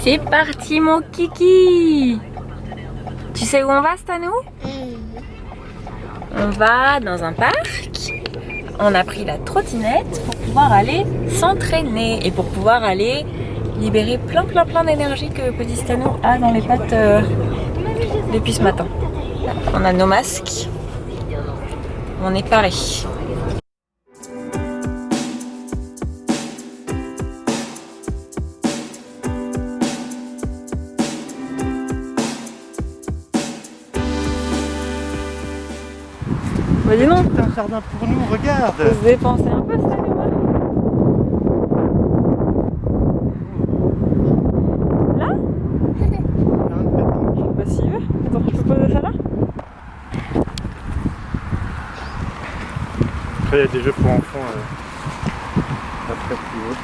C'est parti mon kiki. Tu sais où on va, Stanou? On va dans un parc. On a pris la trottinette pour pouvoir aller s'entraîner et pour pouvoir aller libérer plein d'énergie que petit Stanou a dans les pattes depuis ce matin. On a nos masques. On est parés. Bah dis donc, c'est un jardin pour nous, regarde. faut se dépenser un peu, ça, là? Bah si tu veux. Attends, je peux poser ça là? Après il y a des jeux pour enfants après plus haut.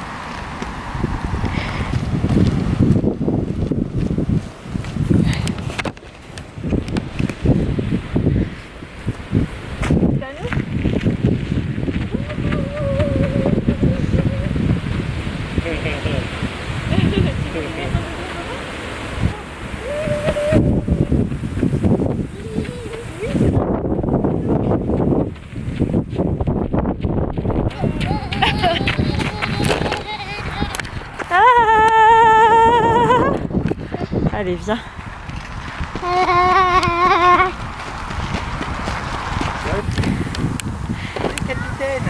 Allez, viens. Allez, capitaine.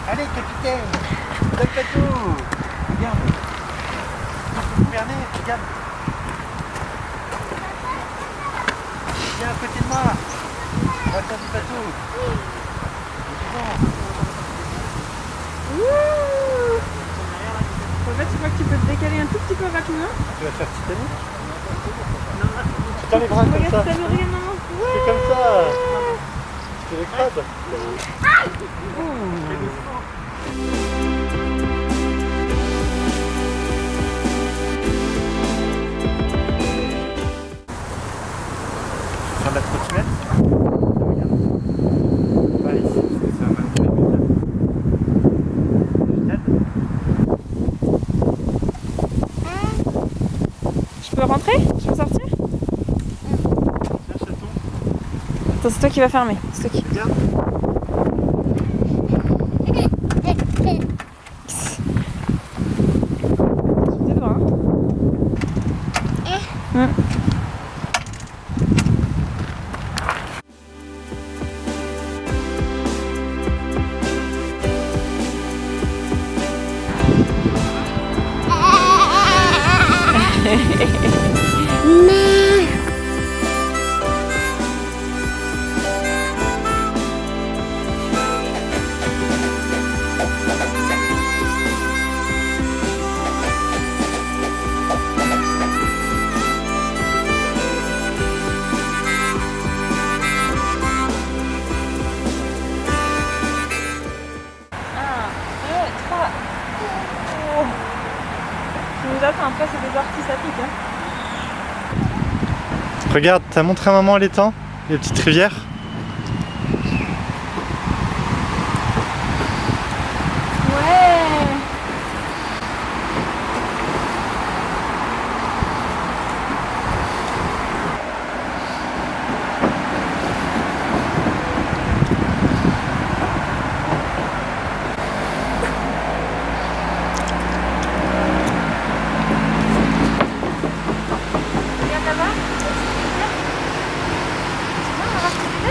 Allez, capitaine. Dans le bateau. Regarde. Gouverner, regarde. Viens à côté de moi. On va faire du bateau. En fait, tu vois que tu peux te décaler un tout petit peu rapidement. Tu vas faire Titanic? Tu tends les bras comme ça. C'est comme ça. C'est les crabes. Faire de la trottinette. Pas ici, parce que ça va mal faire. Je peux rentrer? Je peux sortir? Tiens, chaton. Attends, c'est toi qui vas fermer. C'est toi qui... Regarde. Tes doigts, hein? Après, c'est des artistes à pique. Regarde, t'as montré à maman l'étang, les petites rivières. Ouais. Regarde là-bas. C'est bon, on va voir ce que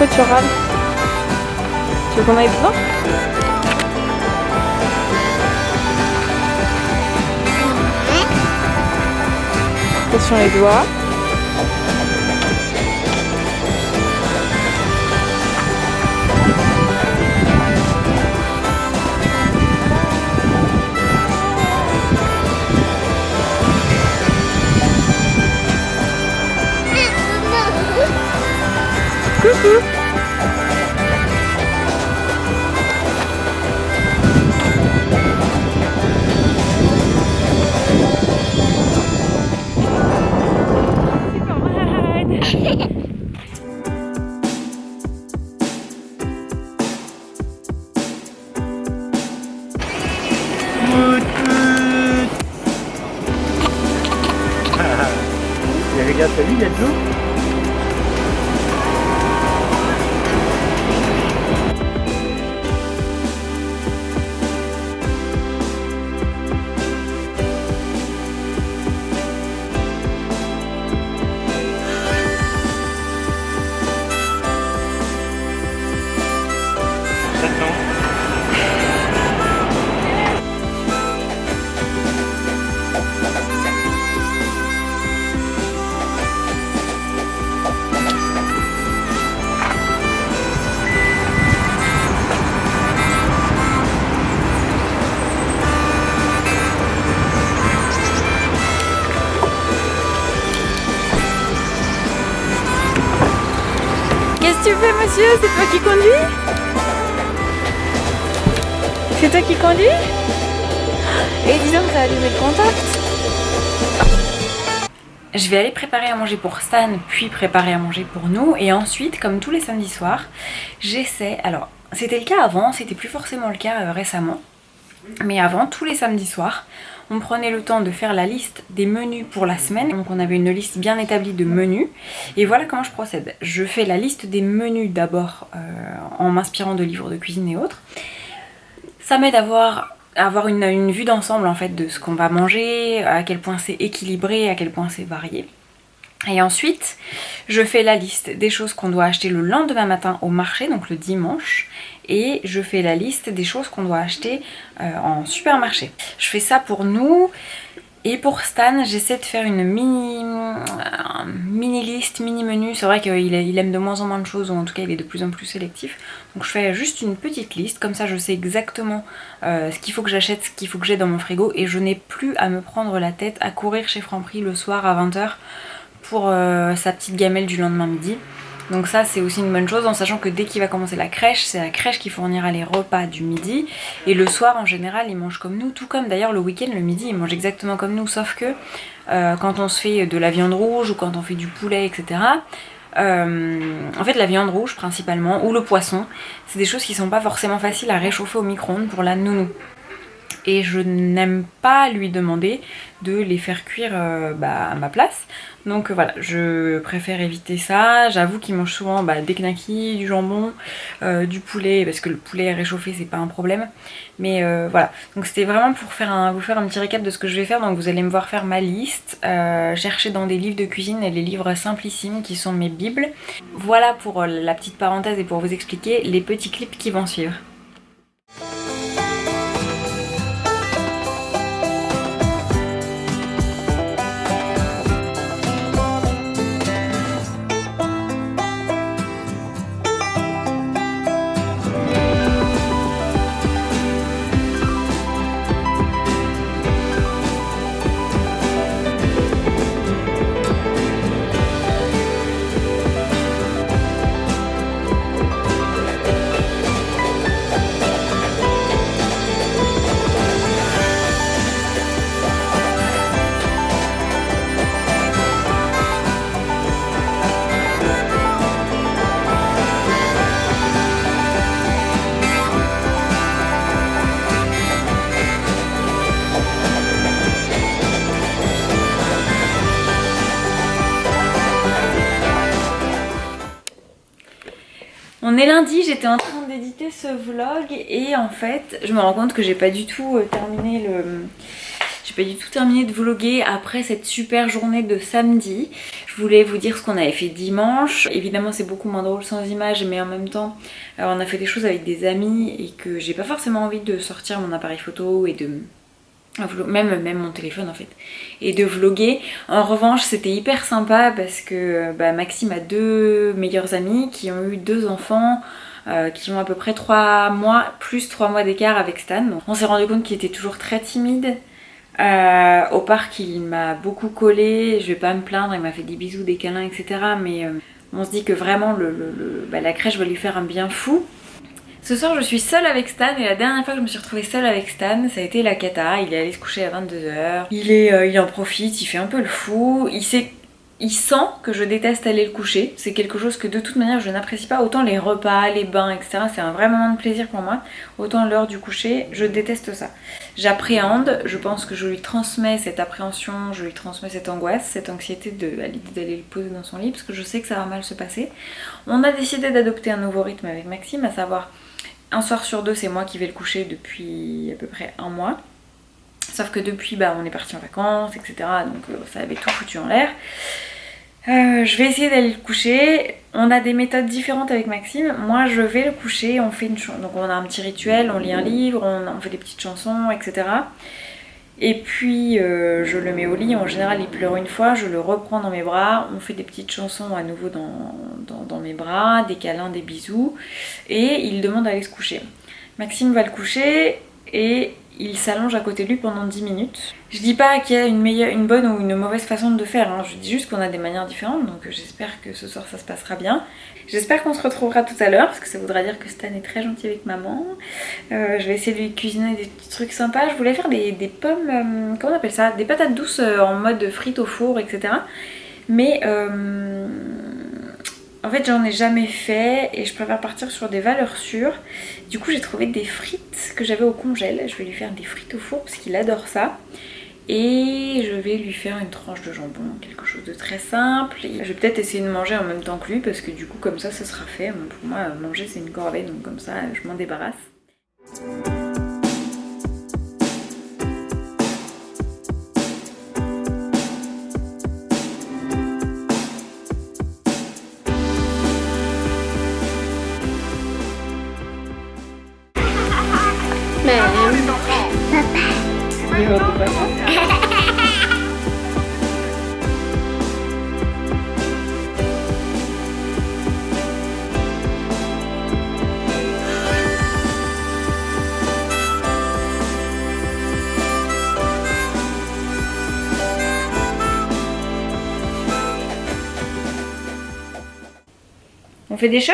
Pourquoi tu râles? Tu veux qu'on aille dedans? Attention les doigts. Coucou. Et regarde, t'as vu, il y a de l'eau. Qu'est-ce que tu fais, monsieur? C'est toi qui conduis? C'est toi qui conduis? Et dis donc, t'as allumé le contact. Je vais aller préparer à manger pour Stan, puis préparer à manger pour nous. Et ensuite, comme tous les samedis soirs, j'essaie... Alors, c'était le cas avant, c'était plus forcément le cas récemment. Mais avant, tous les samedis soirs, on prenait le temps de faire la liste des menus pour la semaine. Donc on avait une liste bien établie de menus. Et voilà comment je procède. Je fais la liste des menus d'abord en m'inspirant de livres de cuisine et autres. Ça m'aide à avoir une vue d'ensemble en fait de ce qu'on va manger, à quel point c'est équilibré, à quel point c'est varié. Et ensuite, je fais la liste des choses qu'on doit acheter le lendemain matin au marché, donc le dimanche. Et je fais la liste des choses qu'on doit acheter en supermarché. Je fais ça pour nous. Et pour Stan, j'essaie de faire une mini liste, mini menu. C'est vrai qu'il aime de moins en moins de choses, ou en tout cas il est de plus en plus sélectif. Donc je fais juste une petite liste, comme ça je sais exactement ce qu'il faut que j'achète, ce qu'il faut que j'ai dans mon frigo. Et je n'ai plus à me prendre la tête à courir chez Franprix le soir à 20 h pour sa petite gamelle du lendemain midi. Donc ça c'est aussi une bonne chose en sachant que dès qu'il va commencer la crèche, c'est la crèche qui fournira les repas du midi. Et le soir en général il mange comme nous, tout comme d'ailleurs le week-end, le midi il mange exactement comme nous. Sauf que quand on se fait de la viande rouge ou quand on fait du poulet etc. En fait la viande rouge principalement ou le poisson, c'est des choses qui sont pas forcément faciles à réchauffer au micro-ondes pour la nounou. Et je n'aime pas lui demander de les faire cuire à ma place. Donc voilà, je préfère éviter ça. J'avoue qu'il mange souvent des knackis, du jambon, du poulet, parce que le poulet réchauffé c'est pas un problème. Mais voilà, donc c'était vraiment pour vous faire un petit récap de ce que je vais faire. Donc vous allez me voir faire ma liste, chercher dans des livres de cuisine et les livres simplissimes qui sont mes bibles. Voilà pour la petite parenthèse et pour vous expliquer les petits clips qui vont suivre. On est lundi, j'étais en train d'éditer ce vlog et en fait je me rends compte que j'ai pas du tout terminé J'ai pas du tout terminé de vlogger après cette super journée de samedi. Je voulais vous dire ce qu'on avait fait dimanche. Évidemment c'est beaucoup moins drôle sans images, mais en même temps on a fait des choses avec des amis et que j'ai pas forcément envie de sortir mon appareil photo et de... Même mon téléphone en fait, et de vlogger. En revanche c'était hyper sympa parce que Maxime a 2 meilleurs amis qui ont eu 2 enfants qui ont à peu près 3 mois, plus 3 mois d'écart avec Stan. Donc on s'est rendu compte qu'il était toujours très timide. Au parc il m'a beaucoup collé, je vais pas me plaindre, il m'a fait des bisous, des câlins, etc. Mais on se dit que vraiment la crèche va lui faire un bien fou. Ce soir je suis seule avec Stan et la dernière fois que je me suis retrouvée seule avec Stan ça a été la cata. Il est allé se coucher à 22 h, il en profite, il fait un peu le fou, il sent que je déteste aller le coucher. C'est quelque chose que de toute manière je n'apprécie pas. Autant les repas, les bains, etc. c'est un vrai moment de plaisir pour moi. Autant l'heure du coucher, je déteste ça. J'appréhende, je pense que je lui transmets cette appréhension, je lui transmets cette angoisse, cette anxiété à l'idée d'aller le poser dans son lit parce que je sais que ça va mal se passer. On a décidé d'adopter un nouveau rythme avec Maxime, à savoir un soir sur 2 c'est moi qui vais le coucher depuis à peu près 1 mois. Sauf que depuis on est parti en vacances, etc. Donc ça avait tout foutu en l'air. Je vais essayer d'aller le coucher. On a des méthodes différentes avec Maxime. Moi je vais le coucher, on fait donc on a un petit rituel, on lit un livre, on fait des petites chansons, etc. Et puis je le mets au lit, en général il pleure une fois, je le reprends dans mes bras, on fait des petites chansons à nouveau dans mes bras, des câlins, des bisous, et il demande d'aller se coucher. Maxime va le coucher et il s'allonge à côté de lui pendant 10 minutes. Je dis pas qu'il y a une bonne ou une mauvaise façon de faire, hein. Je dis juste qu'on a des manières différentes, donc j'espère que ce soir ça se passera bien. J'espère qu'on se retrouvera tout à l'heure, parce que ça voudra dire que Stan est très gentil avec maman. Je vais essayer de lui cuisiner des petits trucs sympas. Je voulais faire des pommes, comment on appelle ça, des patates douces en mode frites au four, etc. Mais en fait j'en ai jamais fait et je préfère partir sur des valeurs sûres. Du coup j'ai trouvé des frites que j'avais au congèle. Je vais lui faire des frites au four parce qu'il adore ça. Et je vais lui faire une tranche de jambon, quelque chose de très simple. Et je vais peut-être essayer de manger en même temps que lui parce que du coup comme ça sera fait. Bon, pour moi manger c'est une corvée, donc comme ça je m'en débarrasse. On fait des shots?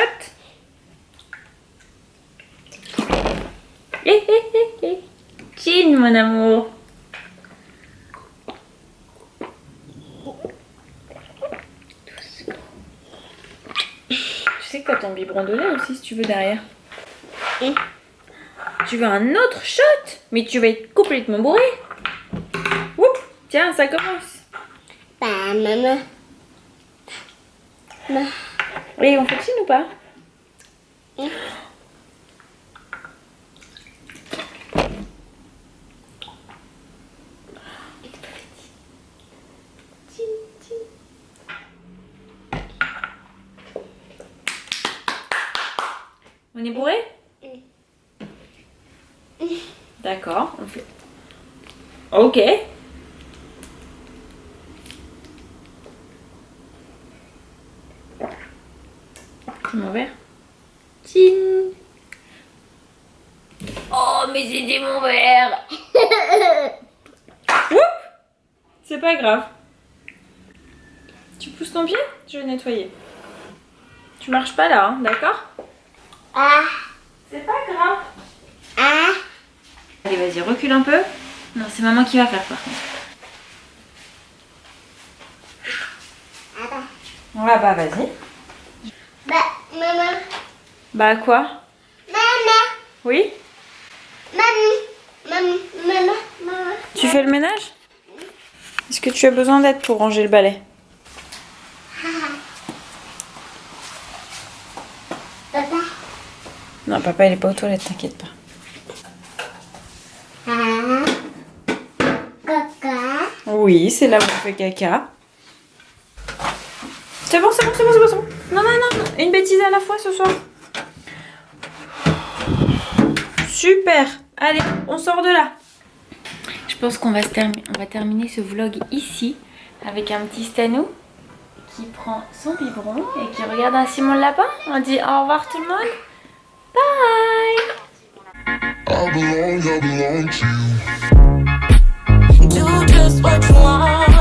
Chin mon amour. Tu sais que t'as ton biberon de lait aussi si tu veux derrière. Tu veux un autre shot? Mais tu vas être complètement bourré. Oups, tiens, ça commence. Maman. Oui, on fait chine ou pas? On est bourré? D'accord, on fait. Ok. C'est mon verre. Tine. Oh, mais c'était mon verre. Oups. C'est pas grave. Tu pousses ton pied? Je vais nettoyer. Tu marches pas là, hein, d'accord? Ah. C'est pas grave. Ah. Allez, vas-y, recule un peu. Non, c'est maman qui va faire par contre. Ah bah, vas-y. Maman. Bah, quoi? Maman. Oui? Maman. Tu fais le ménage? Est-ce que tu as besoin d'aide pour ranger le balai? Papa. Non, papa il est pas aux toilettes, t'inquiète pas. caca. Oui, c'est là où on fait caca. C'est bon, c'est bon, c'est bon, c'est bon, c'est bon. Non, non, non, non. Une bêtise à la fois ce soir. Super. Allez, on sort de là. Je pense qu'on va, on va terminer ce vlog ici avec un petit Stanou qui prend son biberon et qui regarde un Simon le lapin. On dit au revoir tout le monde. Bye. I belong to you. Do just what you want.